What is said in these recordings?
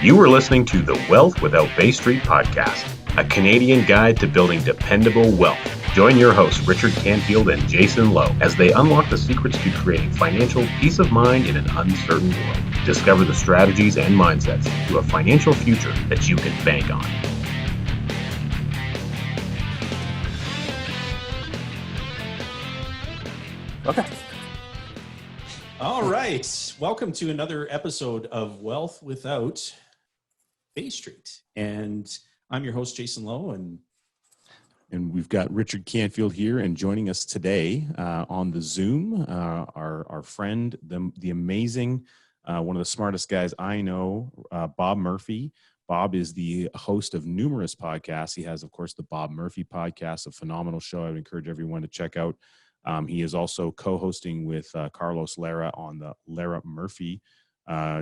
You are listening to the Wealth Without Bay Street podcast, a Canadian guide to building dependable wealth. Join your hosts, Richard Canfield and Jason Lowe, as they unlock the secrets to creating financial peace of mind in an uncertain world. Discover the strategies and mindsets to a financial future that you can bank on. Okay. All right. Welcome to another episode of Wealth Without Bay Street. And I'm your host, Jason Lowe. And we've got Richard Canfield here, and joining us today on the Zoom, our friend, the amazing, one of the smartest guys I know, Bob Murphy. Bob is the host of numerous podcasts. He has, of course, the Bob Murphy podcast, a phenomenal show I would encourage everyone to check out. He is also co-hosting with Carlos Lara on the Lara Murphy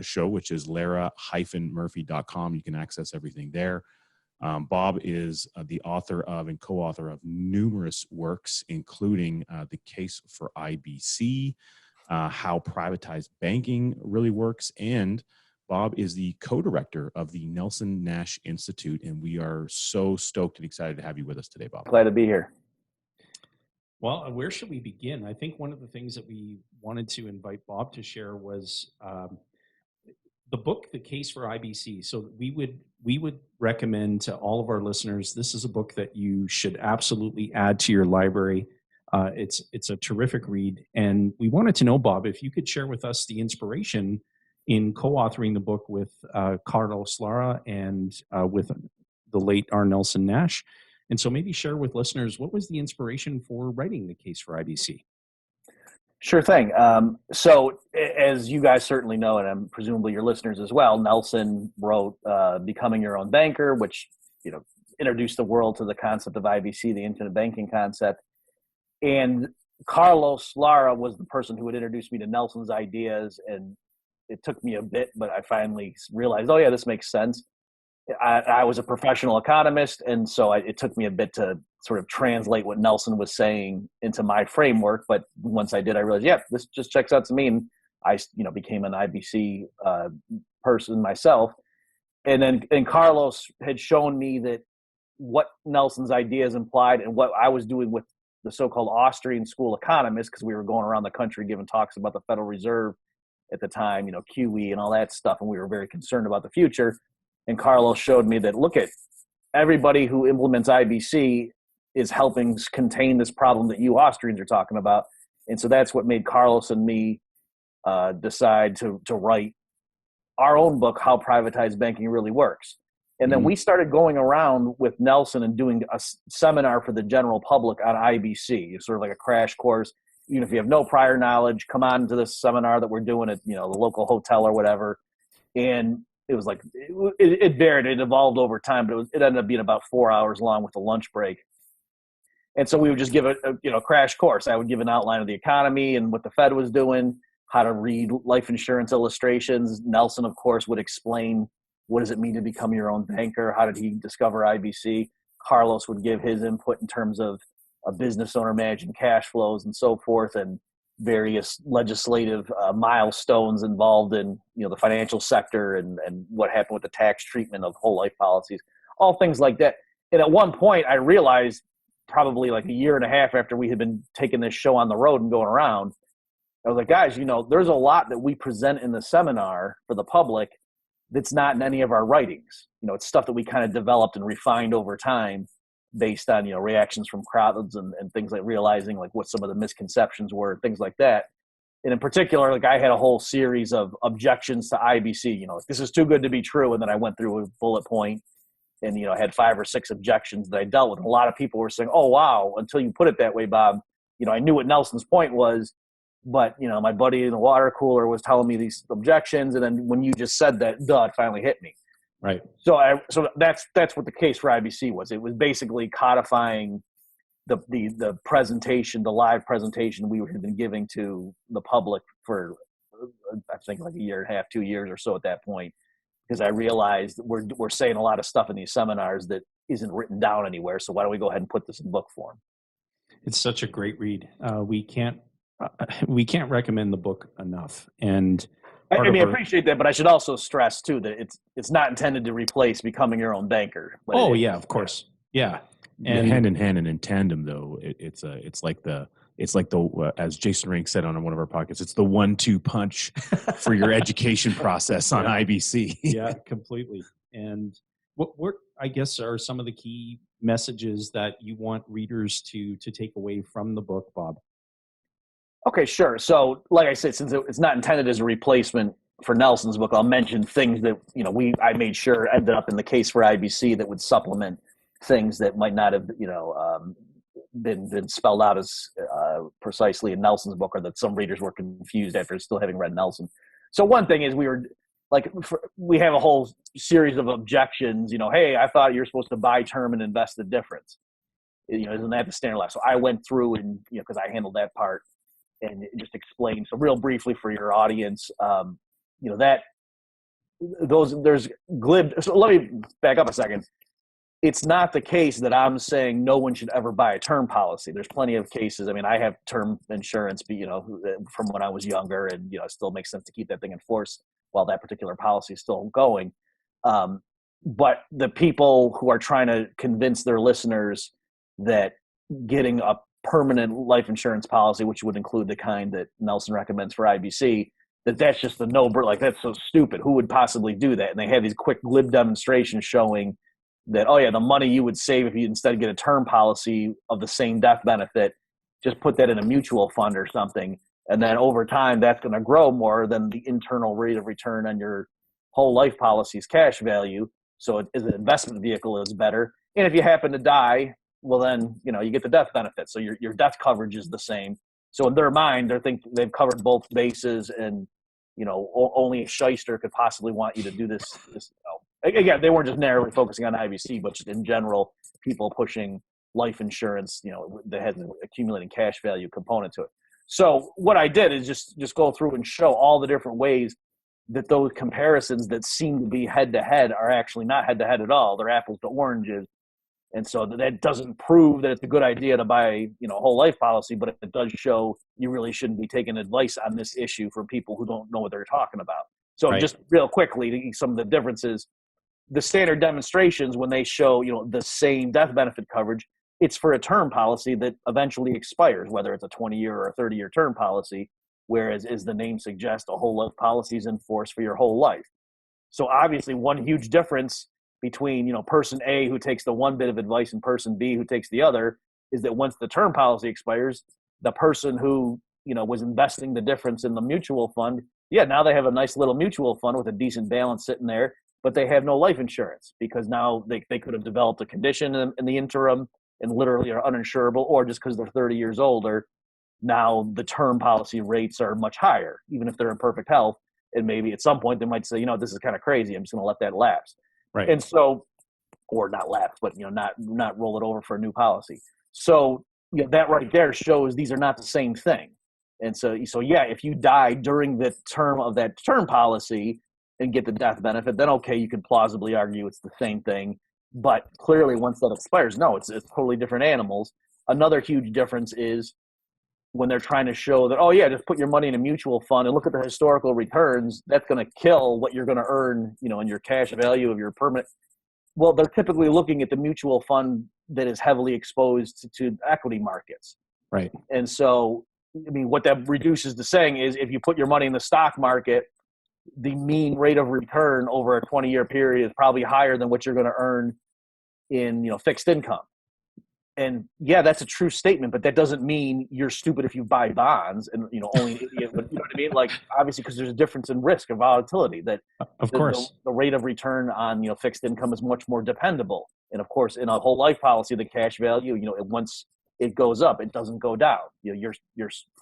show, which is lara-murphy.com. You can access everything there. Bob is the author of and co-author of numerous works, including The Case for IBC, How Privatized Banking Really Works, and Bob is the co-director of the Nelson Nash Institute, and we are so stoked and excited to have you with us today, Bob. Glad to be here. Well, where should we begin? I think one of the things that we wanted to invite Bob to share was the book, The Case for IBC. So we would recommend to all of our listeners, this is a book that you should absolutely add to your library. It's a terrific read. And we wanted to know, Bob, if you could share with us the inspiration in co-authoring the book with Carlos Lara and with the late R. Nelson Nash. And so maybe share with listeners, what was the inspiration for writing The Case for IBC? Sure thing. So as you guys certainly know, and presumably your listeners as well, Nelson wrote Becoming Your Own Banker, which introduced the world to the concept of IBC, the infinite banking concept. And Carlos Lara was the person who had introduced me to Nelson's ideas. And it took me a bit, but I finally realized, oh yeah, this makes sense. I was a professional economist, and so it took me a bit to sort of translate what Nelson was saying into my framework. But once I did, I realized, yeah, this just checks out to me. And I, became an IBC person myself. And Carlos had shown me that what Nelson's ideas implied and what I was doing with the so-called Austrian school economists, because we were going around the country giving talks about the Federal Reserve at the time, QE and all that stuff, and we were very concerned about the future. And Carlos showed me that, look at everybody who implements IBC is helping contain this problem that you Austrians are talking about. And so that's what made Carlos and me decide to write our own book, How Privatized Banking Really Works. And then we started going around with Nelson and doing a seminar for the general public on IBC. It's sort of like a crash course. Even if you have no prior knowledge, come on to this seminar that we're doing at the local hotel or whatever. And it was like, it varied. It evolved over time, but it ended up being about 4 hours long with a lunch break. And so we would just give a crash course. I would give an outline of the economy and what the Fed was doing, how to read life insurance illustrations. Nelson, of course, would explain, what does it mean to become your own banker? How did he discover IBC? Carlos would give his input in terms of a business owner managing cash flows and so forth, and various legislative milestones involved in the financial sector and what happened with the tax treatment of whole life policies, all things like that. And at one point I realized, probably like a year and a half after we had been taking this show on the road and going around, I was like, guys, there's a lot that we present in the seminar for the public that's not in any of our writings. It's stuff that we kind of developed and refined over time based on, reactions from crowds and things, like realizing like what some of the misconceptions were, things like that. And in particular, like I had a whole series of objections to IBC, this is too good to be true. And then I went through a bullet point and, had 5 or 6 objections that I dealt with. And a lot of people were saying, oh, wow, until you put it that way, Bob, I knew what Nelson's point was, but, my buddy in the water cooler was telling me these objections. And then when you just said that, it finally hit me. Right. So that's what the case for IBC was. It was basically codifying the presentation, the live presentation we had been giving to the public for, I think, like a year and a half, 2 years or so at that point, because I realized we're saying a lot of stuff in these seminars that isn't written down anywhere. So why don't we go ahead and put this in book form? It's such a great read. We can't recommend the book enough. And I mean, I appreciate that, but I should also stress too that it's not intended to replace becoming your own banker. But yeah, of course. Yeah. And hand in hand and in tandem, though, it's like the as Jason Rink said on one of our podcasts, it's the 1-2 punch for your education process on IBC. Yeah, completely. And what I guess are some of the key messages that you want readers to take away from the book, Bob? Okay, sure. So, like I said, since it's not intended as a replacement for Nelson's book, I'll mention things that I made sure ended up in the case for IBC that would supplement things that might not have been spelled out as precisely in Nelson's book, or that some readers were confused after still having read Nelson. So one thing is we have a whole series of objections. Hey, I thought you're supposed to buy term and invest the difference. Isn't that the standard life? So I went through and because I handled that part and just explained. So real briefly for your audience, there's glib. So let me back up a second. It's not the case that I'm saying no one should ever buy a term policy. There's plenty of cases. I mean, I have term insurance, from when I was younger, and it still makes sense to keep that thing in force while that particular policy is still going. But the people who are trying to convince their listeners that getting a permanent life insurance policy, which would include the kind that Nelson recommends for IBC, that's just a no-brainer. Like, that's so stupid. Who would possibly do that? And they have these quick glib demonstrations showing that, oh yeah, the money you would save if you instead get a term policy of the same death benefit, just put that in a mutual fund or something. And then over time, that's going to grow more than the internal rate of return on your whole life policy's cash value. So it is an investment vehicle is better. And if you happen to die, well then, you get the death benefit. So your death coverage is the same. So in their mind, they've covered both bases, and, only a shyster could possibly want you to do this. Again, they weren't just narrowly focusing on IBC, but just in general, people pushing life insurance, that has an accumulating cash value component to it. So what I did is just go through and show all the different ways that those comparisons that seem to be head-to-head are actually not head-to-head at all. They're apples to oranges. And so that doesn't prove that it's a good idea to buy, a whole life policy, but it does show you really shouldn't be taking advice on this issue from people who don't know what they're talking about. So right. Just real quickly, some of the differences. The standard demonstrations, when they show, the same death benefit coverage, it's for a term policy that eventually expires, whether it's a 20-year or a 30-year term policy, whereas, as the name suggests, a whole life policy is in force for your whole life. So obviously one huge difference between, person A who takes the one bit of advice and person B who takes the other is that once the term policy expires, the person who, was investing the difference in the mutual fund, now they have a nice little mutual fund with a decent balance sitting there, but they have no life insurance because now they could have developed a condition in the interim and literally are uninsurable, or just because they're 30 years older, now the term policy rates are much higher, even if they're in perfect health. And maybe at some point they might say, this is kind of crazy. I'm just going to let that lapse. Right. And so, or not lapse, but, not roll it over for a new policy. So that right there shows these are not the same thing. And so if you die during the term of that term policy and get the death benefit, then okay, you can plausibly argue it's the same thing. But clearly, once that expires, no, it's totally different animals. Another huge difference is when they're trying to show that, just put your money in a mutual fund and look at the historical returns, that's going to kill what you're going to earn, in your cash value of your permanent. Well, they're typically looking at the mutual fund that is heavily exposed to equity markets. Right. And so, what that reduces to saying is if you put your money in the stock market, the mean rate of return over a 20-year period is probably higher than what you're going to earn in, fixed income. And that's a true statement, but that doesn't mean you're stupid if you buy bonds and, only an idiot, but you know what I mean? Like, obviously, because there's a difference in risk and volatility that of course the rate of return on, fixed income is much more dependable. And of course, in a whole life policy, the cash value, once it goes up, it doesn't go down. Your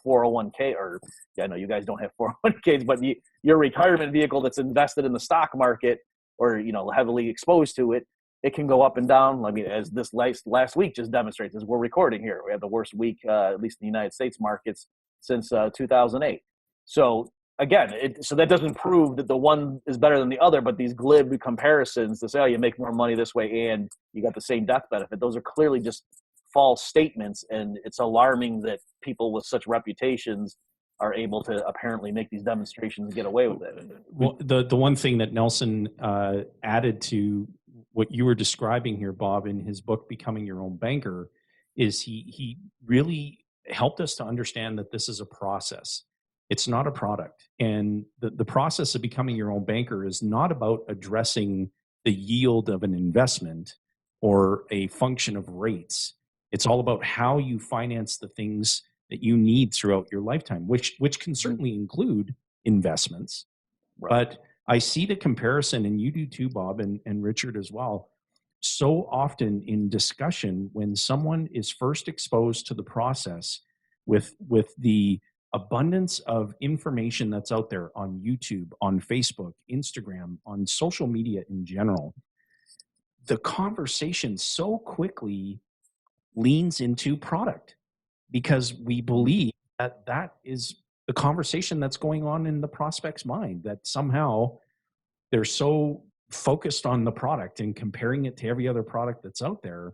401k, or I know you guys don't have 401ks, but your retirement vehicle that's invested in the stock market or, heavily exposed to it, it can go up and down. I mean, as this last week just demonstrates, as we're recording here, we had the worst week, at least in the United States markets, since 2008. So again, so that doesn't prove that the one is better than the other, but these glib comparisons to say, you make more money this way and you got the same death benefit, those are clearly just false statements. And it's alarming that people with such reputations are able to apparently make these demonstrations and get away with it. Well, the one thing that Nelson added to what you were describing here, Bob, in his book, Becoming Your Own Banker, is he really helped us to understand that this is a process. It's not a product. And the process of becoming your own banker is not about addressing the yield of an investment or a function of rates. It's all about how you finance the things that you need throughout your lifetime, which can certainly include investments. Right. But I see the comparison, and you do too, Bob, and Richard as well. So often in discussion, when someone is first exposed to the process with the abundance of information that's out there on YouTube, on Facebook, Instagram, on social media in general, the conversation so quickly leans into product because we believe that that is the conversation that's going on in the prospect's mind, that somehow they're so focused on the product and comparing it to every other product that's out there.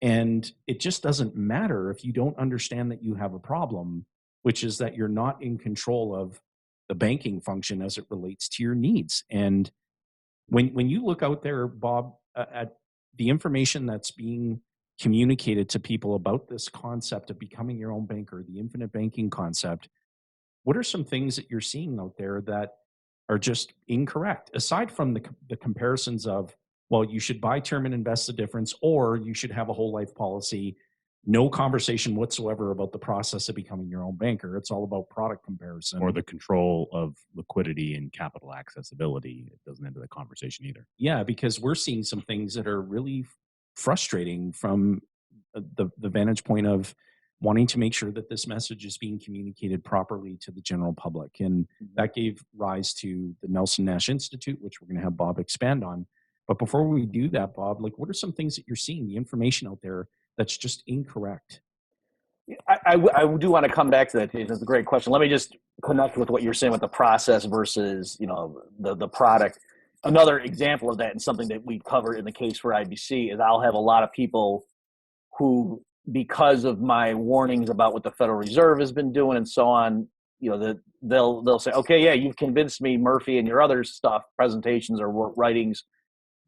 And it just doesn't matter if you don't understand that you have a problem, which is that you're not in control of the banking function as it relates to your needs. And when you look out there, Bob, at the information that's being communicated to people about this concept of becoming your own banker, the infinite banking concept, what are some things that you're seeing out there that are just incorrect, aside from the comparisons of, well, you should buy term and invest the difference, or you should have a whole life policy? No conversation whatsoever about the process of becoming your own banker. It's all about product comparison. Or the control of liquidity and capital accessibility. It doesn't enter the conversation either. Yeah, because we're seeing some things that are really frustrating from the vantage point of wanting to make sure that this message is being communicated properly to the general public. And that gave rise to the Nelson Nash Institute, which we're going to have Bob expand on. But before we do that, Bob, like, what are some things that you're seeing, the information out there that's just incorrect? I do want to come back to that, Jason. That's a great question. Let me just connect with what you're saying with the process versus, the product. Another example of that, and something that we cover in the case for IBC, is I'll have a lot of people who, because of my warnings about what the Federal Reserve has been doing and so on, they'll say, okay, yeah, you've convinced me, Murphy, and your other stuff, presentations or writings,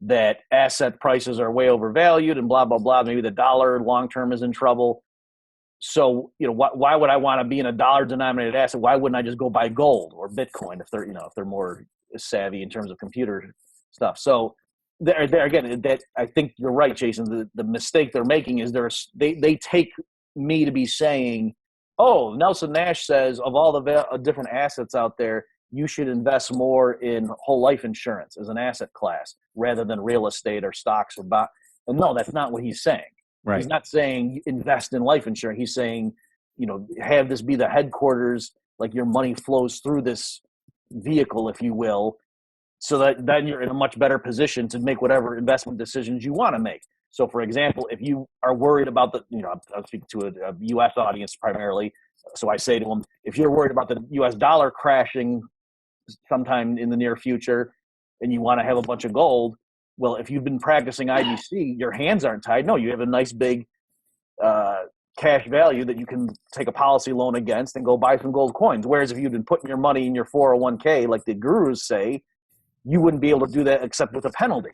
that asset prices are way overvalued and blah, blah, blah. Maybe the dollar long-term is in trouble. So, why would I want to be in a dollar-denominated asset? Why wouldn't I just go buy gold or Bitcoin if they're more savvy in terms of computer stuff? So, there again, that I think you're right, Jason. The mistake they're making is they take me to be saying, oh, Nelson Nash says of all the different assets out there, you should invest more in whole life insurance as an asset class rather than real estate or stocks or bond. And no, that's not what he's saying. Right. He's not saying invest in life insurance. He's saying, have this be the headquarters, like your money flows through this vehicle, if you will, so that then you're in a much better position to make whatever investment decisions you want to make. So, for example, if you are worried about I'm speaking to a U.S. audience primarily, so I say to them, if you're worried about the U.S. dollar crashing sometime in the near future and you want to have a bunch of gold, well, if you've been practicing IBC, your hands aren't tied. No, you have a nice big cash value that you can take a policy loan against and go buy some gold coins. Whereas if you've been putting your money in your 401k, like the gurus say, you wouldn't be able to do that except with a penalty.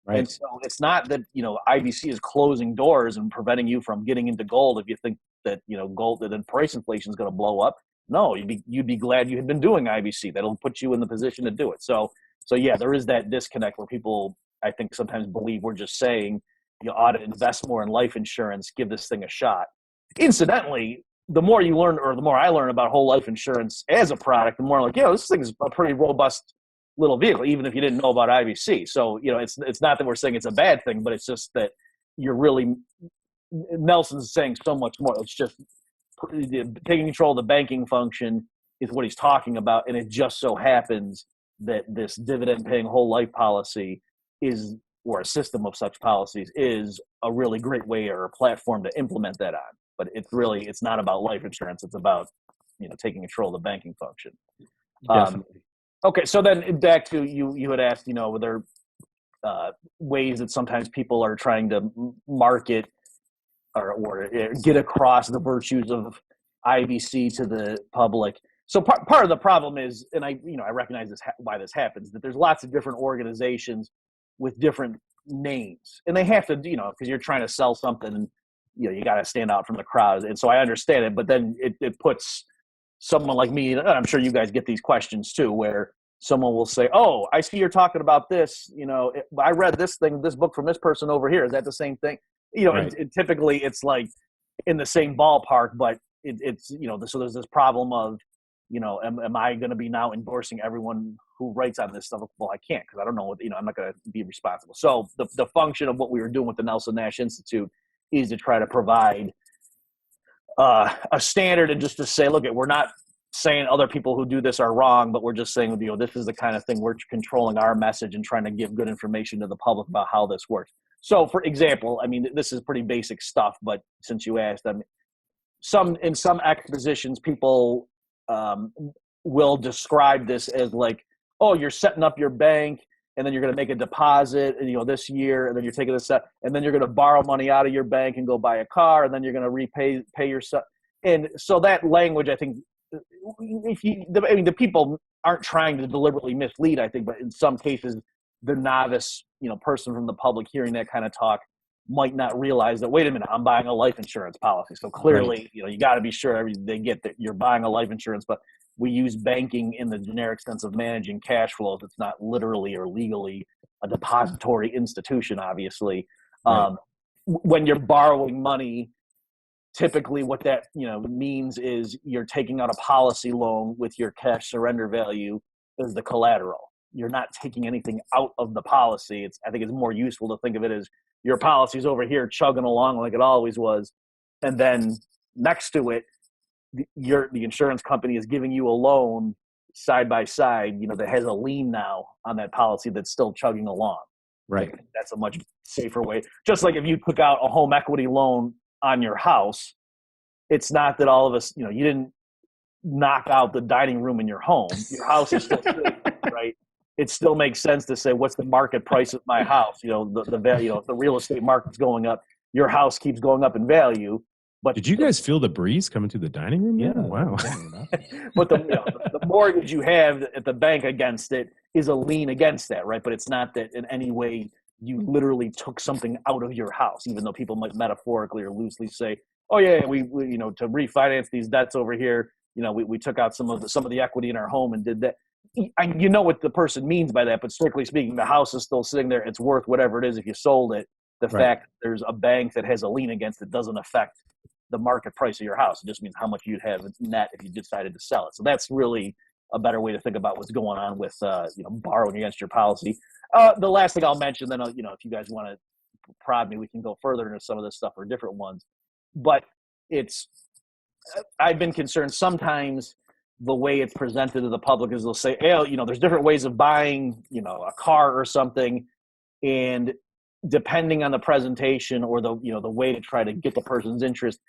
Right. And so it's not that, IBC is closing doors and preventing you from getting into gold if you think that, gold, that then price inflation is going to blow up. No, you'd be glad you had been doing IBC. That'll put you in the position to do it. So yeah, there is that disconnect where people, I think, sometimes believe we're just saying you ought to invest more in life insurance, give this thing a shot. Incidentally, the more you learn, or the more I learn about whole life insurance as a product, the more I'm like, this thing is a pretty robust little vehicle, even if you didn't know about IBC. So, it's not that we're saying it's a bad thing, but it's just that you're really, Nelson's saying so much more. It's just taking control of the banking function is what he's talking about. And it just so happens that this dividend-paying whole life policy is, or a system of such policies, is a really great way or a platform to implement that on. But it's not about life insurance. It's about, taking control of the banking function. Definitely. Okay, so then back to you had asked, were there ways that sometimes people are trying to market or get across the virtues of IBC to the public. So part of the problem is, and I recognize this why this happens, that there's lots of different organizations with different names, and they have to, because you're trying to sell something, and you got to stand out from the crowd. And so I understand it, but then it puts someone like me, and I'm sure you guys get these questions too, where someone will say, "Oh, I see you're talking about this. I read this book from this person over here. Is that the same thing?" Right. Typically it's like in the same ballpark, but it's so there's this problem of, am I going to be now endorsing everyone who writes on this stuff? Well, I can't, because I don't know what, I'm not going to be responsible. So the function of what we were doing with the Nelson Nash Institute is to try to provide a standard, and just to say, look, we're not saying other people who do this are wrong, but we're just saying, this is the kind of thing we're controlling our message and trying to give good information to the public about how this works. So, for example, this is pretty basic stuff, but since you asked, in some expositions, people will describe this as like, oh, you're setting up your bank, and then you're going to make a deposit, and this year, and then you're taking this up, and then you're going to borrow money out of your bank and go buy a car, and then you're going to pay yourself. And so that language, I think, the people aren't trying to deliberately mislead, I think, but in some cases, the novice, person from the public hearing that kind of talk might not realize that, wait a minute, I'm buying a life insurance policy. So clearly, Right. You got to be sure they get that you're buying a life insurance, but we use banking in the generic sense of managing cash flows. It's not literally or legally a depository institution, obviously. Right. When you're borrowing money, typically what that means is you're taking out a policy loan with your cash surrender value as the collateral. You're not taking anything out of the policy. I think it's more useful to think of it as your policy's over here chugging along like it always was, and then next to it, the insurance company is giving you a loan side by side, that has a lien now on that policy that's still chugging along. Right. That's a much safer way. Just like if you took out a home equity loan on your house, it's not that all of us, you didn't knock out the dining room in your home. Your house is still sitting, right? It still makes sense to say, what's the market price of my house? The value, if the real estate market's going up, your house keeps going up in value. But did you guys feel the breeze coming through the dining room? Yeah. Wow. But the mortgage you have at the bank against it is a lien against that, right? But it's not that in any way you literally took something out of your house, even though people might metaphorically or loosely say, "Oh yeah, we to refinance these debts over here, we took out some of the equity in our home and did that." You know what the person means by that, but strictly speaking, the house is still sitting there. It's worth whatever it is if you sold it. The Right. fact that there's a bank that has a lien against it doesn't affect the market price of your house. It just means how much you'd have net if you decided to sell it. So that's really a better way to think about what's going on with borrowing against your policy. The last thing I'll mention, then if you guys want to prod me, we can go further into some of this stuff or different ones. But I've been concerned sometimes the way it's presented to the public is they'll say, there's different ways of buying, a car or something, and depending on the presentation or the way to try to get the person's interest,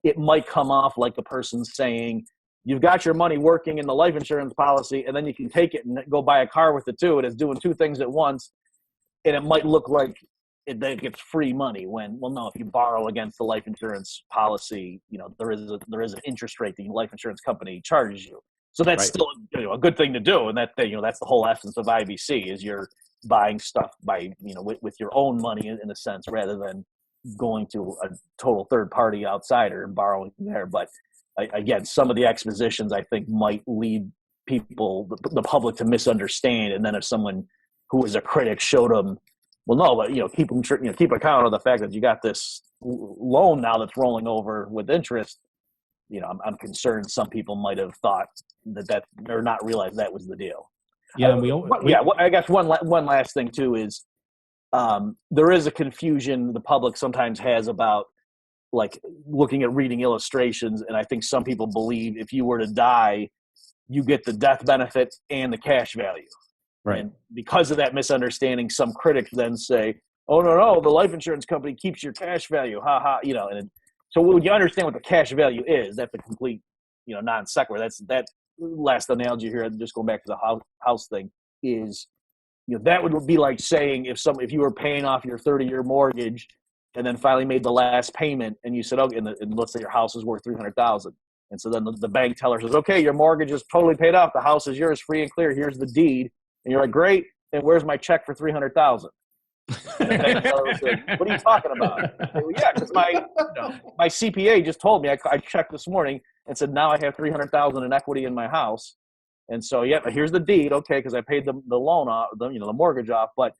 it might come off like the person's saying, you've got your money working in the life insurance policy, and then you can take it and go buy a car with it too, and it's doing two things at once, and it might look like that it gets free money when, well, no, if you borrow against the life insurance policy, there is an interest rate the life insurance company charges you. So that's Right. still a good thing to do, and that's the whole essence of IBC is you're buying stuff by with your own money in a sense, rather than going to a total third party outsider and borrowing there. But again, some of the expositions I think might lead people, the public, to misunderstand, and then if someone who is a critic showed them, well, no, but keep account of the fact that you got this loan now that's rolling over with interest. I'm concerned some people might have thought that or not realize that was the deal. Yeah, I guess one last thing too is there is a confusion the public sometimes has about like looking at reading illustrations, and I think some people believe if you were to die, you get the death benefit and the cash value. Right. And because of that misunderstanding, some critics then say, "Oh no, the life insurance company keeps your cash value." Ha ha, And so when you understand what the cash value is, that's a complete, non sequitur. That's that last analogy here. Just going back to the house thing is, that would be like saying if you were paying off your 30-year mortgage and then finally made the last payment, and you said, "Okay," and let's say your house is worth $300,000, And so then the bank teller says, okay, your mortgage is totally paid off. The house is yours, free and clear. Here's the deed. And you're like, great. And where's my check for $300,000? The bank teller was like, what are you talking about? I go, yeah, because my CPA just told me. I checked this morning and said, now I have $300,000 in equity in my house. And so, yeah, here's the deed. Okay, because I paid the loan off, the mortgage off, but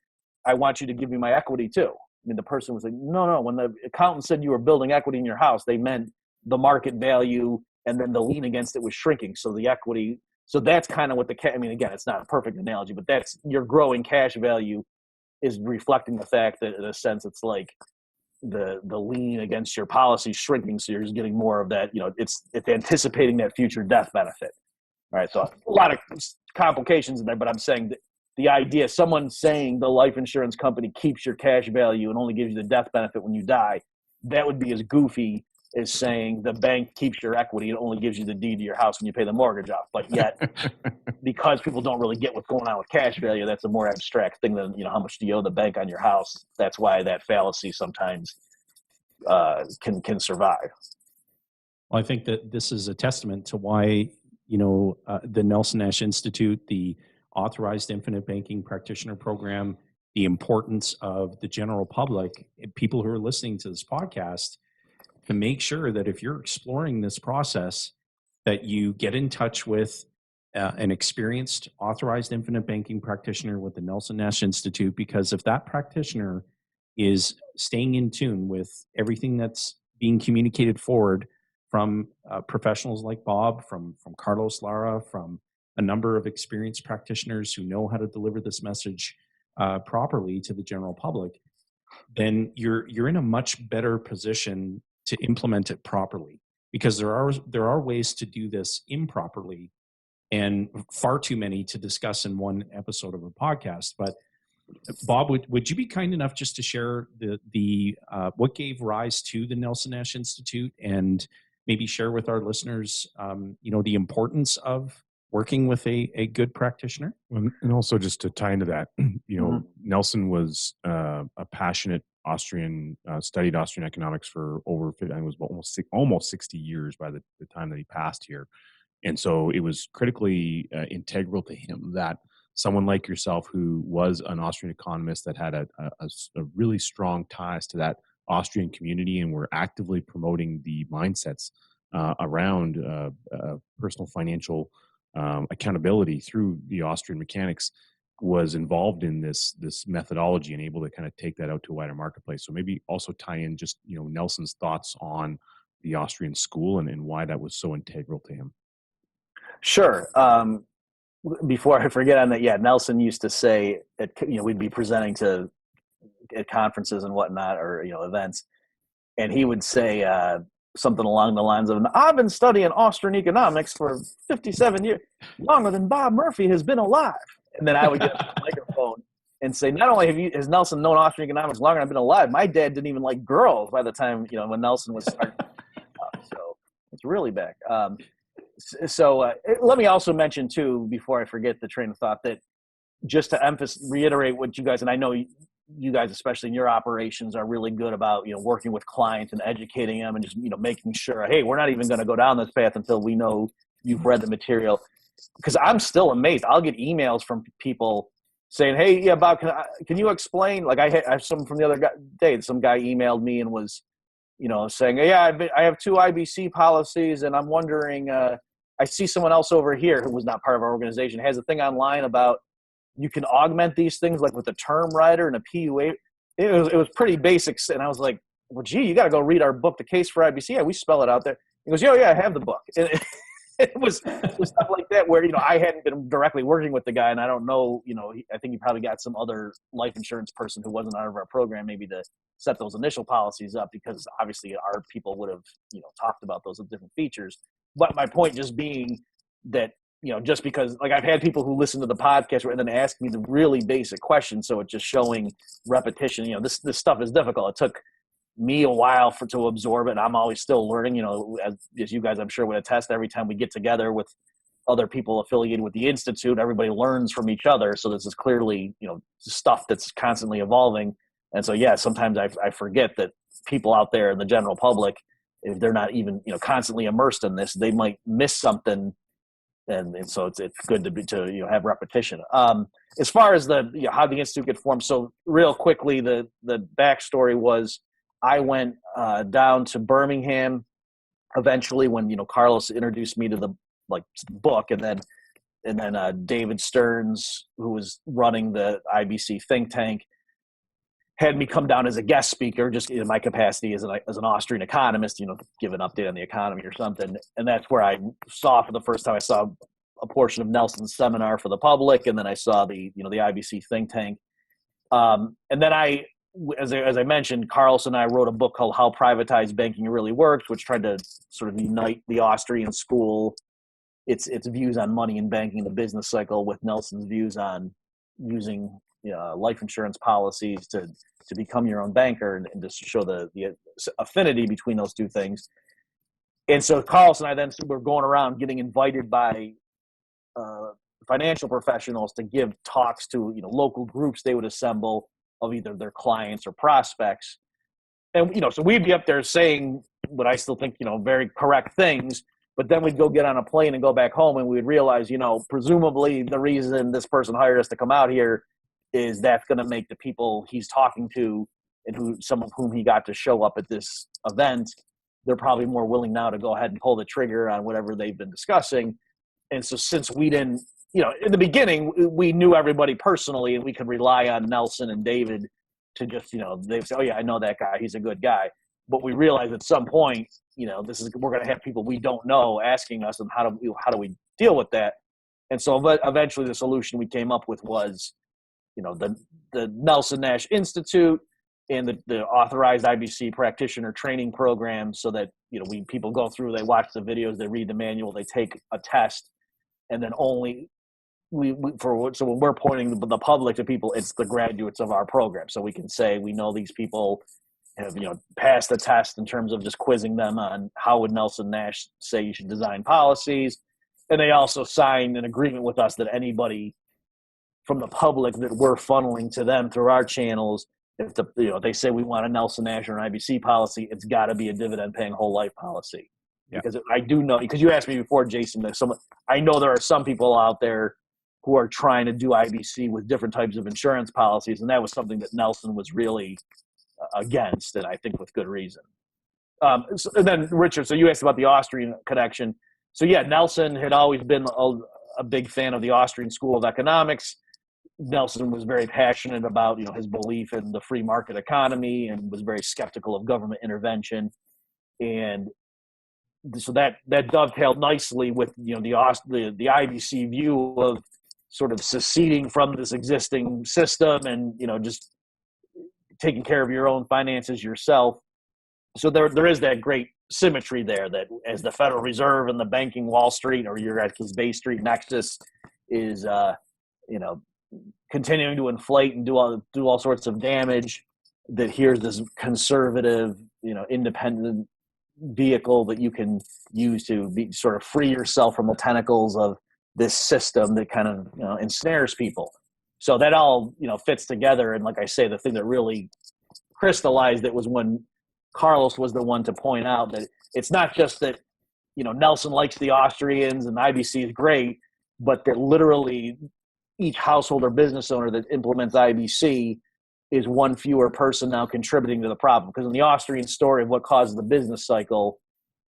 I want you to give me my equity too. I mean, the person was like, no. When the accountant said you were building equity in your house, they meant the market value, and then the lien against it was shrinking. So the equity, so that's kind of what I mean, again, it's not a perfect analogy, but that's your growing cash value is reflecting the fact that in a sense, it's like the lien against your policy shrinking. So you're just getting more of that, it's anticipating that future death benefit. All right. So a lot of complications in there, but I'm saying that the idea, someone saying the life insurance company keeps your cash value and only gives you the death benefit when you die, that would be as goofy as saying the bank keeps your equity and only gives you the deed to your house when you pay the mortgage off. But yet, because people don't really get what's going on with cash value, that's a more abstract thing than, how much do you owe the bank on your house. That's why that fallacy sometimes can survive. Well, I think that this is a testament to why, the Nelson Nash Institute, the Authorized Infinite Banking Practitioner Program, the importance of the general public, people who are listening to this podcast, to make sure that if you're exploring this process, that you get in touch with an experienced authorized infinite banking practitioner with the Nelson Nash Institute, because if that practitioner is staying in tune with everything that's being communicated forward from professionals like Bob, from Carlos Lara, from a number of experienced practitioners who know how to deliver this message properly to the general public, then you're in a much better position to implement it properly, because there are ways to do this improperly, and far too many to discuss in one episode of a podcast. But Bob, would you be kind enough just to share the what gave rise to the Nelson Nash Institute, and maybe share with our listeners, the importance of working with a good practitioner? And also, just to tie into that, Nelson was a passionate Austrian, studied Austrian economics for over, I think it was almost 60 years by the time that he passed here. And so it was critically integral to him that someone like yourself, who was an Austrian economist that had a really strong ties to that Austrian community and were actively promoting the mindsets around personal financial accountability through the Austrian mechanics, was involved in this methodology and able to kind of take that out to a wider marketplace. So maybe also tie in just, Nelson's thoughts on the Austrian school and why that was so integral to him. Sure. Before I forget on that, Nelson used to say that, we'd be presenting at conferences and whatnot, or, events, and he would say something along the lines of, I've been studying Austrian economics for 57 years, longer than Bob Murphy has been alive. And then I would get up to the microphone and say, not only has Nelson known Austrian economics longer than I've been alive, my dad didn't even like girls by the time, when Nelson was starting. So it's really back. So let me also mention too, before I forget the train of thought, that just to reiterate what you guys, and I know you guys, especially in your operations, are really good about, working with clients and educating them and just, making sure, hey, we're not even going to go down this path until we know you've read the material. Because I'm still amazed. I'll get emails from people saying, hey, yeah, Bob, can you explain? Like I have some from the other day, some guy emailed me and was, saying, yeah, I have 2 IBC policies, and I'm wondering, I see someone else over here who was not part of our organization has a thing online about you can augment these things like with a term writer and a PUA. It was pretty basic. And I was like, well, gee, you got to go read our book, The Case for IBC. Yeah, we spell it out there. He goes, yeah, I have the book. And it was stuff like that where, I hadn't been directly working with the guy, and I don't know, I think he probably got some other life insurance person who wasn't out of our program maybe to set those initial policies up, because obviously our people would have, talked about those different features. But my point just being that, just because, like, I've had people who listen to the podcast and then ask me the really basic questions, so it's just showing repetition. This stuff is difficult. It took me a while to absorb it, and I'm always still learning. As you guys, I'm sure, would attest, every time we get together with other people affiliated with the Institute, everybody learns from each other. So this is clearly, stuff that's constantly evolving. And so, sometimes I forget that people out there in the general public, if they're not even constantly immersed in this, they might miss something, and so it's good to have repetition. As far as how the institute get formed, so real quickly, the backstory was I went down to Birmingham eventually when Carlos introduced me to the book, and then David Stearns, who was running the IBC think tank, had me come down as a guest speaker, just in my capacity as an Austrian economist, give an update on the economy or something. And that's where I saw for the first time, I saw a portion of Nelson's seminar for the public, and then I saw the IBC think tank. And then as I mentioned, Carlos and I wrote a book called How Privatized Banking Really Works, which tried to sort of unite the Austrian school, its views on money and banking, the business cycle, with Nelson's views on using life insurance policies to become your own banker, and just show the affinity between those two things. And so Carlos and I then were going around getting invited by financial professionals to give talks to local groups they would assemble of either their clients or prospects. And so we'd be up there saying what I still think very correct things, but then we'd go get on a plane and go back home, and we'd realize presumably the reason this person hired us to come out here is that's going to make the people he's talking to, and some of whom he got to show up at this event, they're probably more willing now to go ahead and pull the trigger on whatever they've been discussing. And so since we didn't, in the beginning, we knew everybody personally, and we could rely on Nelson and David to just, they'd say, oh yeah, I know that guy, he's a good guy. But we realized at some point, we're going to have people we don't know asking us, and how do we deal with that? And so eventually the solution we came up with was, the Nelson Nash Institute and the authorized IBC practitioner training program, so that people go through, they watch the videos, they read the manual, they take a test, and then only so when we're pointing the public to people, it's the graduates of our program, so we can say we know these people have passed the test in terms of just quizzing them on how would Nelson Nash say you should design policies, and they also signed an agreement with us that anybody from the public that we're funneling to them through our channels, if they say we want a Nelson Nash or an IBC policy, it's got to be a dividend-paying whole life policy. Yeah. Because I do know, because you asked me before, Jason, I know there are some people out there who are trying to do IBC with different types of insurance policies, and that was something that Nelson was really against, and I think with good reason. And then, Richard, so you asked about the Austrian connection. So yeah, Nelson had always been a big fan of the Austrian School of Economics. Nelson was very passionate about his belief in the free market economy, and was very skeptical of government intervention, and so that dovetailed nicely with the IBC view of sort of seceding from this existing system, and just taking care of your own finances yourself. So there is that great symmetry there, that as the Federal Reserve and the banking Wall Street, or your Bay Street nexus, is continuing to inflate and do all sorts of damage, that here's this conservative, independent vehicle that you can use to sort of free yourself from the tentacles of this system that kind of ensnares people. So that all fits together. And like I say, the thing that really crystallized it was when Carlos was the one to point out that it's not just that Nelson likes the Austrians and the IBC is great, but that literally each household or business owner that implements IBC is one fewer person now contributing to the problem. Because in the Austrian story of what causes the business cycle,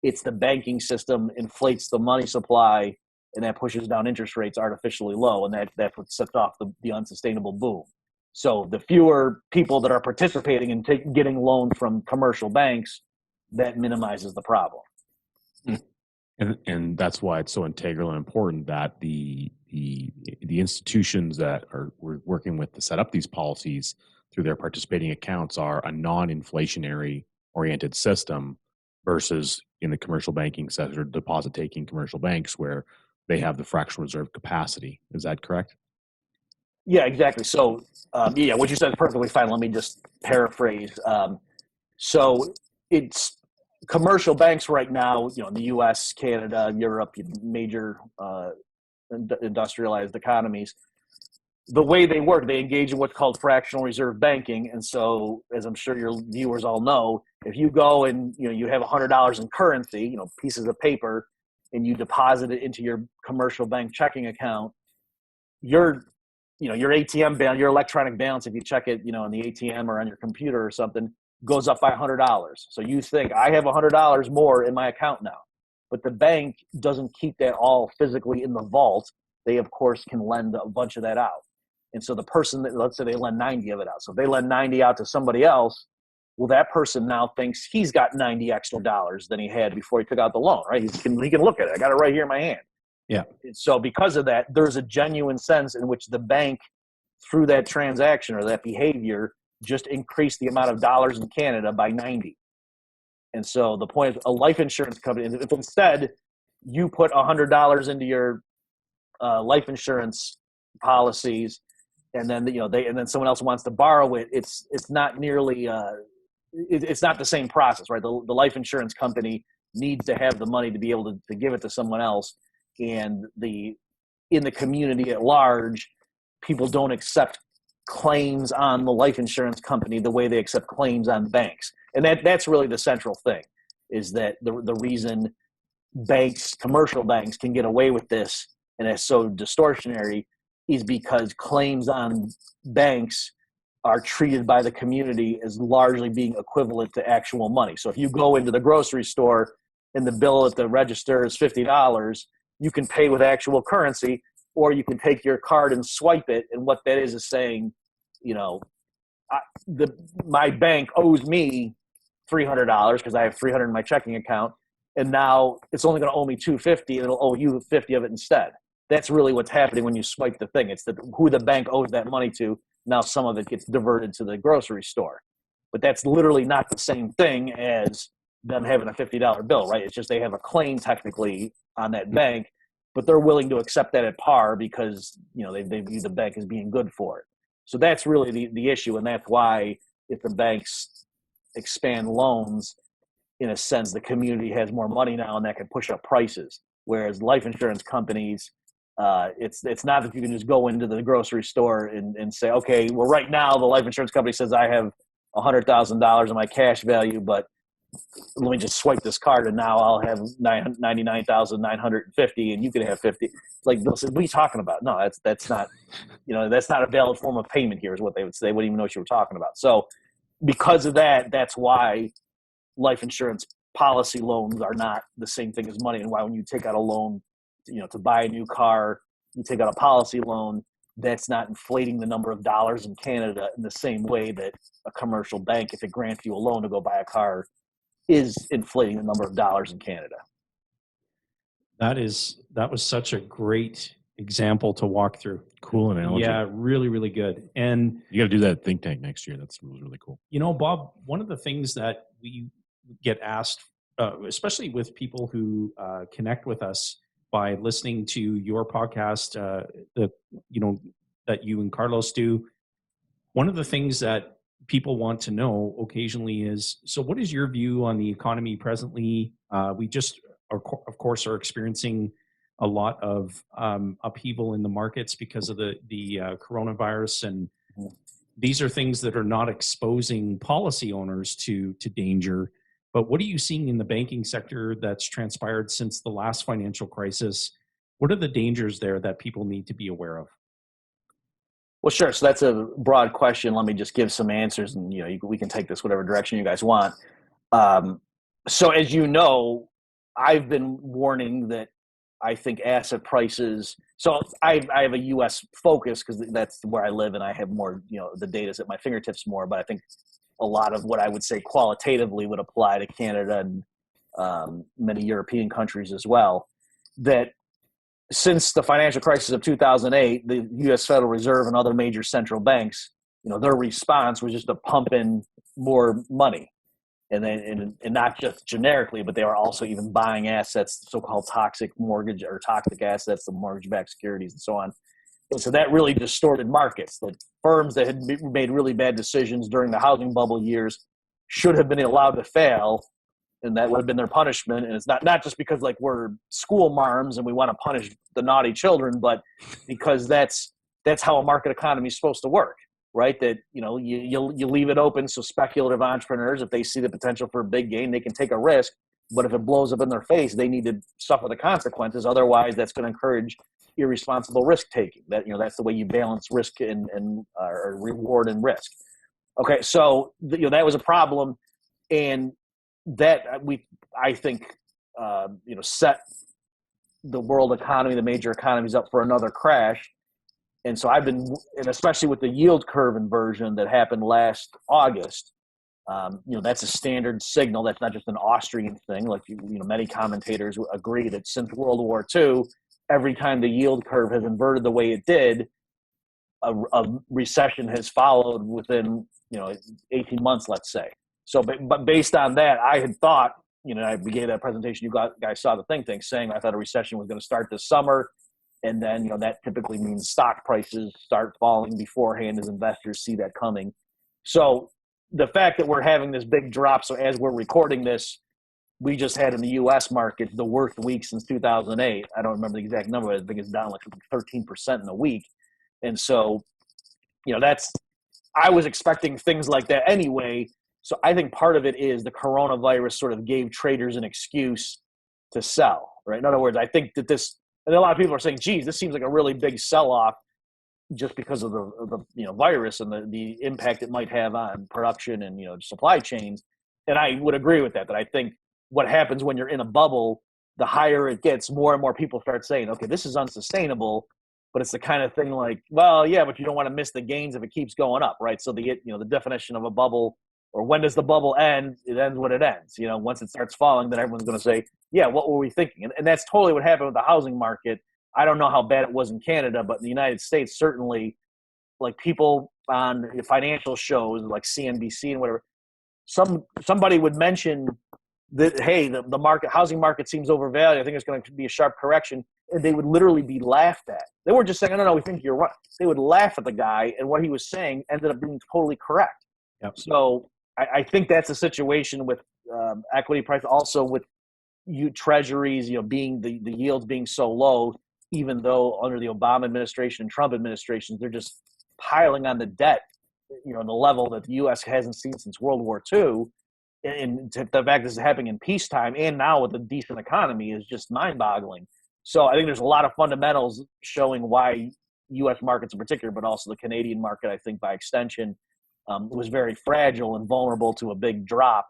it's the banking system inflates the money supply, and that pushes down interest rates artificially low, and that's what sets off the unsustainable boom. So the fewer people that are participating in getting loans from commercial banks, that minimizes the problem. And that's why it's so integral and important that the institutions that we're working with to set up these policies through their participating accounts are a non-inflationary oriented system, versus in the commercial banking sector, deposit-taking commercial banks, where they have the fractional reserve capacity. Is that correct? Yeah, exactly. So, what you said is perfectly fine. Let me just paraphrase. So it's commercial banks right now, in the U.S., Canada, Europe, major industrialized economies, the way they work, they engage in what's called fractional reserve banking. And so, as I'm sure your viewers all know, if you go and you have $100 in currency, pieces of paper, and you deposit it into your commercial bank checking account, your ATM balance, your electronic balance, if you check it, in the ATM or on your computer or something, goes up by $100. So you think, I have $100 more in my account now. But the bank doesn't keep that all physically in the vault. They, of course, can lend a bunch of that out. And so the person that, let's say they lend 90 of it out. So if they lend 90 out to somebody else, well, that person now thinks he's got 90 extra dollars than he had before he took out the loan, right? He can look at it. I got it right here in my hand. Yeah. And so because of that, there's a genuine sense in which the bank, through that transaction or that behavior, just increased the amount of dollars in Canada by 90. And so the point is, a life insurance company, if instead you put $100 into your life insurance policies, and then and then someone else wants to borrow it, it's not nearly it's not the same process, right? The life insurance company needs to have the money to be able to give it to someone else, and in the community at large, people don't accept claims on the life insurance company the way they accept claims on banks. And that's really the central thing, is that the reason banks, commercial banks, can get away with this and it's so distortionary is because claims on banks are treated by the community as largely being equivalent to actual money. So if you go into the grocery store and the bill at the register is $50, you can pay with actual currency, or you can take your card and swipe it. And what that is saying, my bank owes me $300 because I have $300 in my checking account, and now it's only going to owe me $250, and it'll owe you $50 of it instead. That's really what's happening when you swipe the thing. It's who the bank owes that money to. Now some of it gets diverted to the grocery store. But that's literally not the same thing as them having a $50 bill, right? It's just they have a claim technically on that bank, but they're willing to accept that at par because they view the bank as being good for it. So that's really the issue, and that's why if the banks expand loans, in a sense, the community has more money now, and that can push up prices. Whereas life insurance companies, it's not that you can just go into the grocery store and say, okay, well, right now the life insurance company says I have $100,000 in my cash value, but let me just swipe this card and now I'll have $99,950 and you can have 50. Like, they'll say, what are you talking about? No, that's not, that's not a valid form of payment here, is what they would say. They wouldn't even know what you were talking about. So because of that, that's why life insurance policy loans are not the same thing as money, and why when you take out a loan, to buy a new car, you take out a policy loan, that's not inflating the number of dollars in Canada in the same way that a commercial bank, if it grants you a loan to go buy a car, is inflating the number of dollars in Canada. That was such a great example to walk through. Cool analogy. Yeah, really, really good. And you got to do that at Think Tank next year. That's really cool. Bob, one of the things that we get asked, especially with people who connect with us by listening to your podcast, that you and Carlos do, one of the things that people want to know occasionally is, so what is your view on the economy presently? We just, of course, are experiencing a lot of upheaval in the markets because of the coronavirus, and these are things that are not exposing policy owners to danger. But what are you seeing in the banking sector that's transpired since the last financial crisis? What are the dangers there that people need to be aware of? Well, sure. So that's a broad question. Let me just give some answers, and we can take this whatever direction you guys want. So as you know, I've been warning that I think asset prices. So I have a U.S. focus because that's where I live, and I have more, the data's at my fingertips more. But I think a lot of what I would say qualitatively would apply to Canada and many European countries as well. That since the financial crisis of 2008, the U.S. Federal Reserve and other major central banks, their response was just to pump in more money. And not just generically, but they were also even buying assets, so-called toxic mortgage or toxic assets, the mortgage-backed securities and so on. And so that really distorted markets. The firms that had made really bad decisions during the housing bubble years should have been allowed to fail, and that would have been their punishment. And it's not just because we're school marms and we want to punish the naughty children, but because that's that's how a market economy is supposed to work, right? That, you leave it open so speculative entrepreneurs, if they see the potential for a big gain, they can take a risk. But if it blows up in their face, they need to suffer the consequences. Otherwise, that's going to encourage irresponsible risk taking. That's the way you balance risk and or reward and risk. Okay, so that was a problem, and that I think set the world economy, the major economies, up for another crash. And so and especially with the yield curve inversion that happened last August, that's a standard signal. That's not just an Austrian thing. Like, many commentators agree that since World War II, every time the yield curve has inverted the way it did, a recession has followed within, 18 months, let's say. So, but based on that, I had thought, I gave that presentation, you guys saw the thing saying I thought a recession was going to start this summer. And then, that typically means stock prices start falling beforehand as investors see that coming. So the fact that we're having this big drop, so as we're recording this, we just had in the U.S. market the worst week since 2008. I don't remember the exact number, but I think it's down like 13% in a week. And so, I was expecting things like that anyway. So I think part of it is the coronavirus sort of gave traders an excuse to sell, right? In other words, I think that and a lot of people are saying, geez, this seems like a really big sell-off just because of the virus and the impact it might have on production and, supply chains. And I would agree with that I think what happens when you're in a bubble, the higher it gets, more and more people start saying, okay, this is unsustainable. But it's the kind of thing like, well, yeah, but you don't want to miss the gains if it keeps going up, right? So the definition of a bubble, or when does the bubble end? It ends when it ends. Once it starts falling, then everyone's going to say, yeah, what were we thinking? And that's totally what happened with the housing market. I don't know how bad it was in Canada, but in the United States, certainly, like people on financial shows like CNBC and whatever, somebody would mention that, hey, the housing market seems overvalued. I think it's going to be a sharp correction. And they would literally be laughed at. They were just saying, no, we think you're right. They would laugh at the guy, and what he was saying ended up being totally correct. Yep. So I think that's a situation with equity price, also with treasuries, being the yields being so low, even though under the Obama administration and Trump administrations, they're just piling on the debt, the level that the U.S. hasn't seen since World War II. And the fact this is happening in peacetime and now with a decent economy is just mind-boggling. So I think there's a lot of fundamentals showing why U.S. markets in particular, but also the Canadian market, I think by extension, was very fragile and vulnerable to a big drop.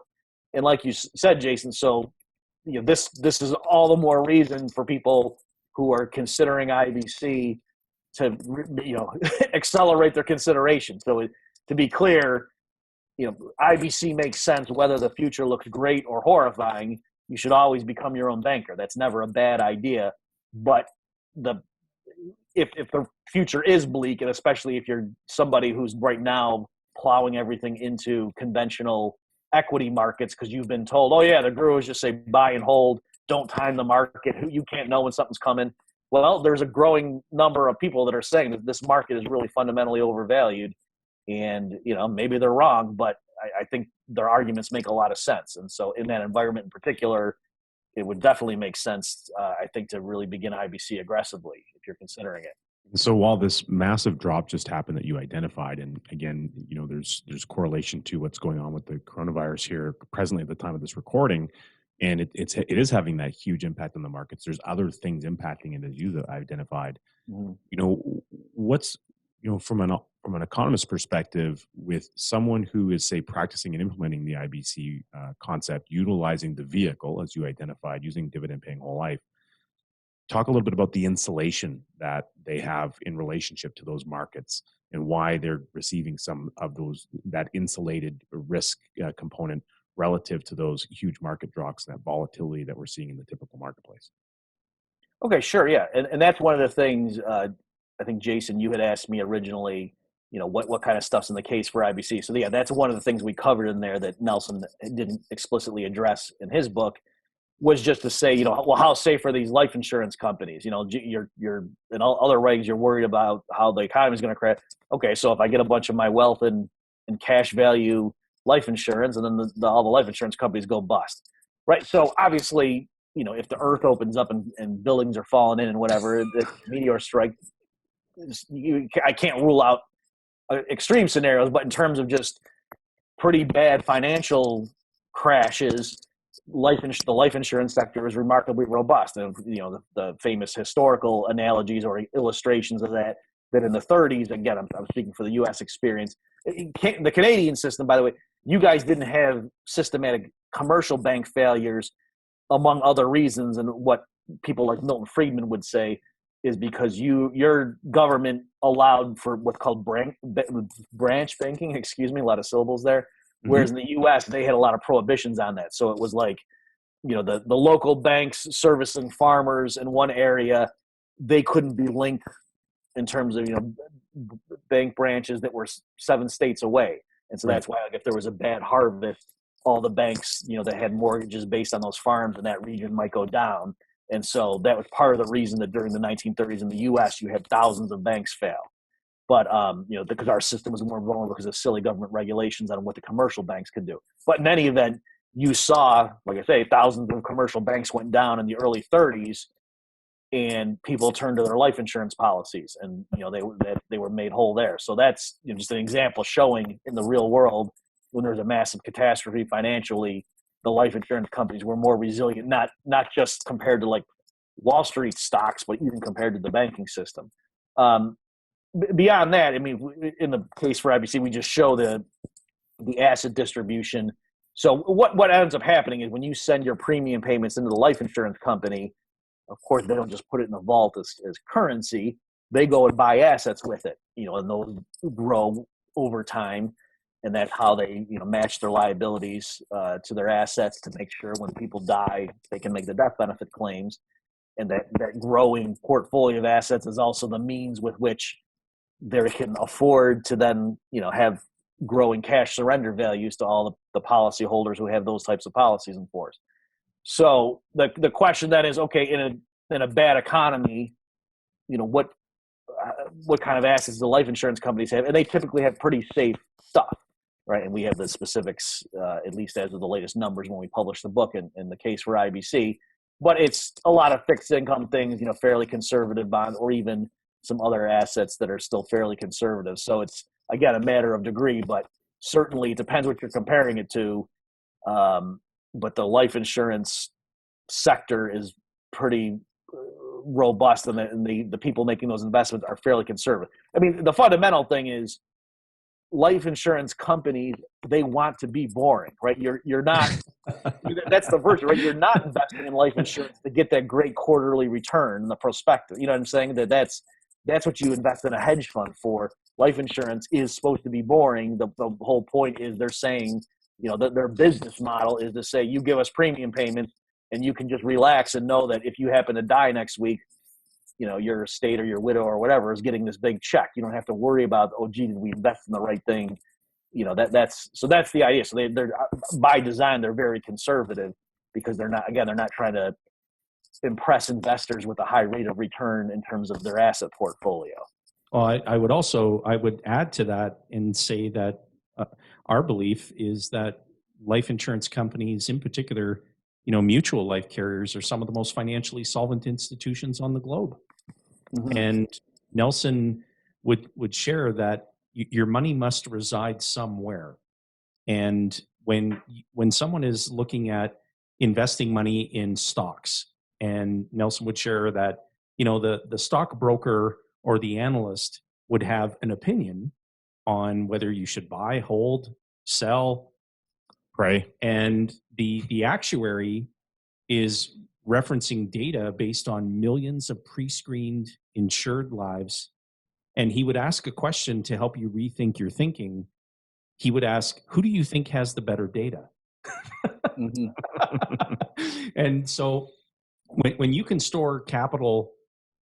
And like you said, Jason, so this is all the more reason for people who are considering IBC to accelerate their consideration. So to be clear, IBC makes sense whether the future looks great or horrifying. You should always become your own banker. That's never a bad idea. But if the future is bleak, and especially if you're somebody who's right now plowing everything into conventional equity markets because you've been told, oh yeah, the gurus just say buy and hold, don't time the market, you can't know when something's coming. Well, there's a growing number of people that are saying that this market is really fundamentally overvalued. And, maybe they're wrong, but I think their arguments make a lot of sense. And so in that environment in particular, it would definitely make sense, I think, to really begin IBC aggressively if you're considering it. So while this massive drop just happened that you identified, and again, there's correlation to what's going on with the coronavirus here presently at the time of this recording, and it is having that huge impact on the markets. There's other things impacting it, as you identified. Mm-hmm. What's from an economist perspective, with someone who is, say, practicing and implementing the IBC concept, utilizing the vehicle, as you identified, using dividend-paying whole life, talk a little bit about the insulation that they have in relationship to those markets and why they're receiving some of that insulated risk component relative to those huge market drops and that volatility that we're seeing in the typical marketplace. Okay, sure, yeah. And that's one of the things, I think, Jason, you had asked me originally, what kind of stuff's in the case for IBC. So yeah, that's one of the things we covered in there that Nelson didn't explicitly address in his book, was just to say, well, how safe are these life insurance companies? You're in all other regs, you're worried about how the economy is going to crash. Okay, so if I get a bunch of my wealth in cash value life insurance, and then all the life insurance companies go bust, right? So obviously, if the earth opens up and buildings are falling in and whatever, the meteor strike, I can't rule out extreme scenarios, but in terms of just pretty bad financial crashes, the life insurance sector is remarkably robust. And the famous historical analogies or illustrations of that in the 30s, again, I'm speaking for the U.S. experience. The Canadian system, by the way, you guys didn't have systematic commercial bank failures, among other reasons, and what people like Milton Friedman would say is because your government allowed for what's called branch banking, a lot of syllables there, whereas in the U.S. they had a lot of prohibitions on that. So it was like, the local banks servicing farmers in one area, they couldn't be linked in terms of bank branches that were 7 states away. And so that's why, like, if there was a bad harvest, all the banks that had mortgages based on those farms in that region might go down. And so that was part of the reason that during the 1930s in the U.S. you had thousands of banks fail. But because our system was more vulnerable because of silly government regulations on what the commercial banks could do. But in any event, you saw, like I say, thousands of commercial banks went down in the early 30s, and people turned to their life insurance policies, and they were made whole there. So that's just an example showing in the real world, when there's a massive catastrophe financially, the life insurance companies were more resilient, not just compared to like Wall Street stocks, but even compared to the banking system. Beyond that, I mean, in the case for IBC, we just show the asset distribution. So what ends up happening is when you send your premium payments into the life insurance company, of course, they don't just put it in the vault as currency. They go and buy assets with it, and those grow over time. And that's how they, match their liabilities to their assets to make sure when people die, they can make the death benefit claims. And that growing portfolio of assets is also the means with which they can afford to then, have growing cash surrender values to all the policyholders who have those types of policies in force. So the question then is, okay, in a bad economy, what kind of assets do life insurance companies have? And they typically have pretty safe stuff, right? And we have the specifics, at least as of the latest numbers when we published the book in the case for IBC. But it's a lot of fixed income things, fairly conservative bonds, or even some other assets that are still fairly conservative. So it's, again, a matter of degree, but certainly it depends what you're comparing it to. But the life insurance sector is pretty robust, and the people making those investments are fairly conservative. I mean, the fundamental thing is life insurance companies, they want to be boring, right? You're not that's the virtue, right? You're not investing in life insurance to get that great quarterly return in the prospective. You know what I'm saying? That's what you invest in a hedge fund for. Life insurance is supposed to be boring. The whole point is they're saying, their business model is to say, you give us premium payments and you can just relax and know that if you happen to die next week, your estate or your widow or whatever is getting this big check. You don't have to worry about, oh, gee, did we invest in the right thing? That's the idea. So they're by design, they're very conservative because they're not trying to impress investors with a high rate of return in terms of their asset portfolio. Well, I would add to that and say that our belief is that life insurance companies, in particular, mutual life carriers, are some of the most financially solvent institutions on the globe. Mm-hmm. And Nelson would share that your money must reside somewhere. And when someone is looking at investing money in stocks, and Nelson would share that, the stockbroker or the analyst would have an opinion on whether you should buy, hold, sell. Right. And the actuary is referencing data based on millions of pre-screened insured lives. And he would ask a question to help you rethink your thinking. He would ask, who do you think has the better data? Mm-hmm. And so when you can store capital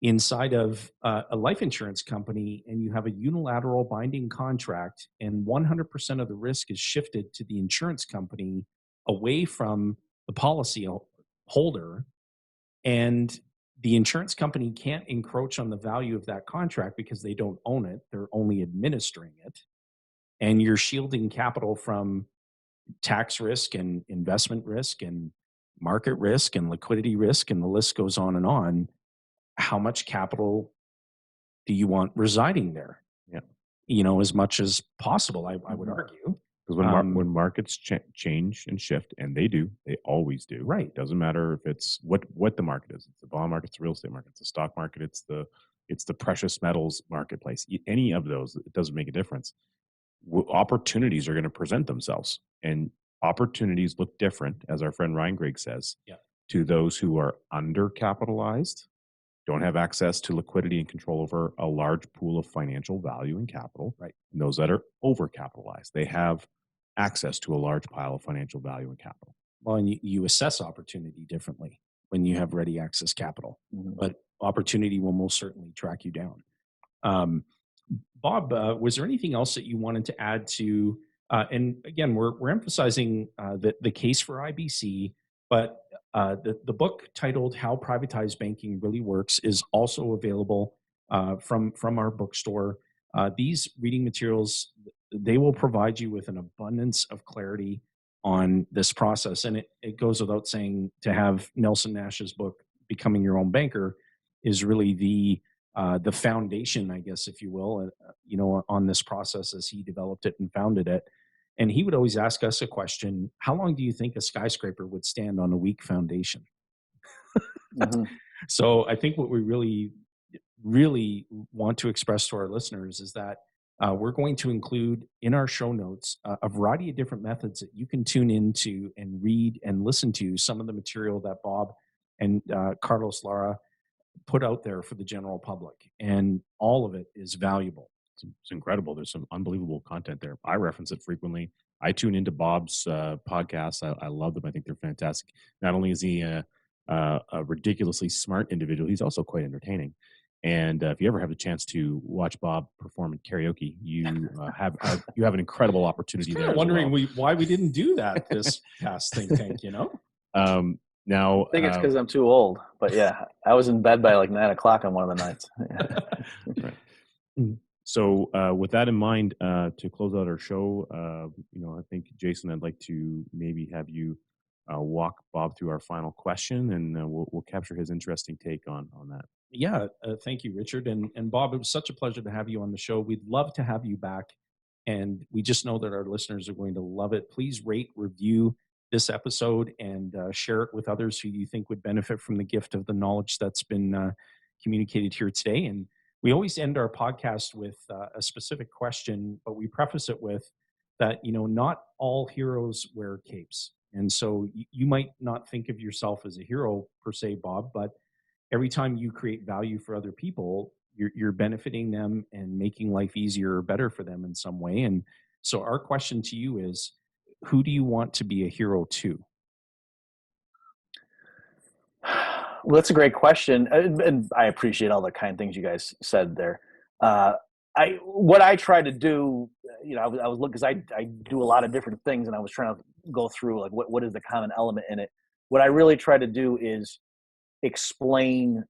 inside of a life insurance company and you have a unilateral binding contract and 100% of the risk is shifted to the insurance company away from the policy holder, and the insurance company can't encroach on the value of that contract because they don't own it, they're only administering it, and you're shielding capital from tax risk and investment risk and market risk and liquidity risk, and the list goes on and on. How much capital do you want residing there? Yeah. As much as possible, I would argue. Because when markets change and shift, and they always do. Right. Doesn't matter if it's what the market is. It's the bond market, it's the real estate market, it's the stock market, it's the precious metals marketplace. Any of those, it doesn't make a difference. Opportunities are going to present themselves, and opportunities look different, as our friend Ryan Grigg says, to those who are undercapitalized, don't have access to liquidity and control over a large pool of financial value and capital, right? And those that are overcapitalized, they have access to a large pile of financial value and capital. Well, and you assess opportunity differently when you have ready access capital, but opportunity will most certainly track you down. Bob, was there anything else that you wanted to add to? And again, we're emphasizing the case for IBC, but the book titled "How Privatized Banking Really Works" is also available from our bookstore. These reading materials, they will provide you with an abundance of clarity on this process. And it goes without saying, to have Nelson Nash's book, Becoming Your Own Banker, is really the foundation, I guess, if you will, on this process as he developed it and founded it. And he would always ask us a question: how long do you think a skyscraper would stand on a weak foundation? So I think what we really, really want to express to our listeners is that we're going to include in our show notes a variety of different methods that you can tune into and read and listen to some of the material that Bob and Carlos Lara put out there for the general public. And all of it is valuable. It's incredible. There's some unbelievable content there. I reference it frequently. I tune into Bob's podcasts. I love them. I think they're fantastic. Not only is he a ridiculously smart individual, he's also quite entertaining. And if you ever have a chance to watch Bob perform in karaoke, you have an incredible opportunity there. I'm wondering why we didn't do that this past think tank. Now, I think it's because I'm too old. But yeah, I was in bed by like 9 o'clock on one of the nights. Right. So with that in mind, to close out our show, I think, Jason, I'd like to maybe have you walk Bob through our final question, and we'll capture his interesting take on that. Yeah, thank you, Richard. And Bob, it was such a pleasure to have you on the show. We'd love to have you back, and we just know that our listeners are going to love it. Please rate, review this episode, and share it with others who you think would benefit from the gift of the knowledge that's been communicated here today. And we always end our podcast with a specific question, but we preface it with that, not all heroes wear capes. And so you might not think of yourself as a hero per se, Bob, but every time you create value for other people, you're benefiting them and making life easier or better for them in some way. And so our question to you is, who do you want to be a hero to? Well, that's a great question, and I appreciate all the kind things you guys said there. What I try to do, I was looking, because I do a lot of different things, and I was trying to go through like what is the common element in it. What I really try to do is explain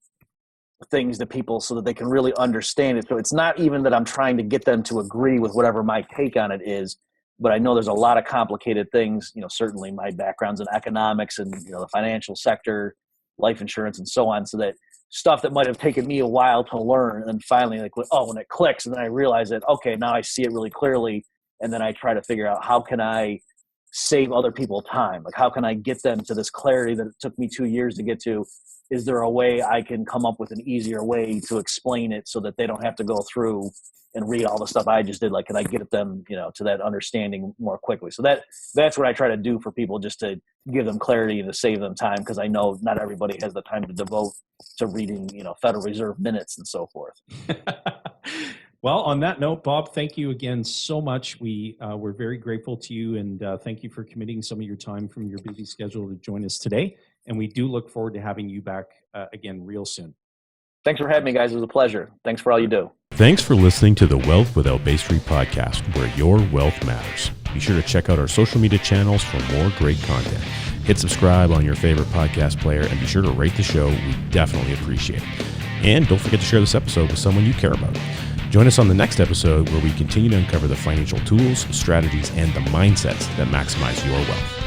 things to people so that they can really understand it. So it's not even that I'm trying to get them to agree with whatever my take on it is, but I know there's a lot of complicated things. certainly my background's in economics and the financial sector, life insurance, and so on. So that stuff that might have taken me a while to learn, and then finally, when it clicks, and then I realize that, okay, now I see it really clearly, and then I try to figure out how can I save other people time? Like, how can I get them to this clarity that it took me 2 years to get to? Is there a way I can come up with an easier way to explain it so that they don't have to go through and read all the stuff I just did? Like, can I get them, to that understanding more quickly? So that's what I try to do for people, just to give them clarity and to save them time, because I know not everybody has the time to devote to reading, Federal Reserve minutes and so forth. Well, on that note, Bob, thank you again so much. We're very grateful to you, and thank you for committing some of your time from your busy schedule to join us today. And we do look forward to having you back again real soon. Thanks for having me, guys. It was a pleasure. Thanks for all you do. Thanks for listening to the Wealth Without Bay Street podcast, where your wealth matters. Be sure to check out our social media channels for more great content. Hit subscribe on your favorite podcast player, and be sure to rate the show. We definitely appreciate it. And don't forget to share this episode with someone you care about. Join us on the next episode, where we continue to uncover the financial tools, strategies, and the mindsets that maximize your wealth.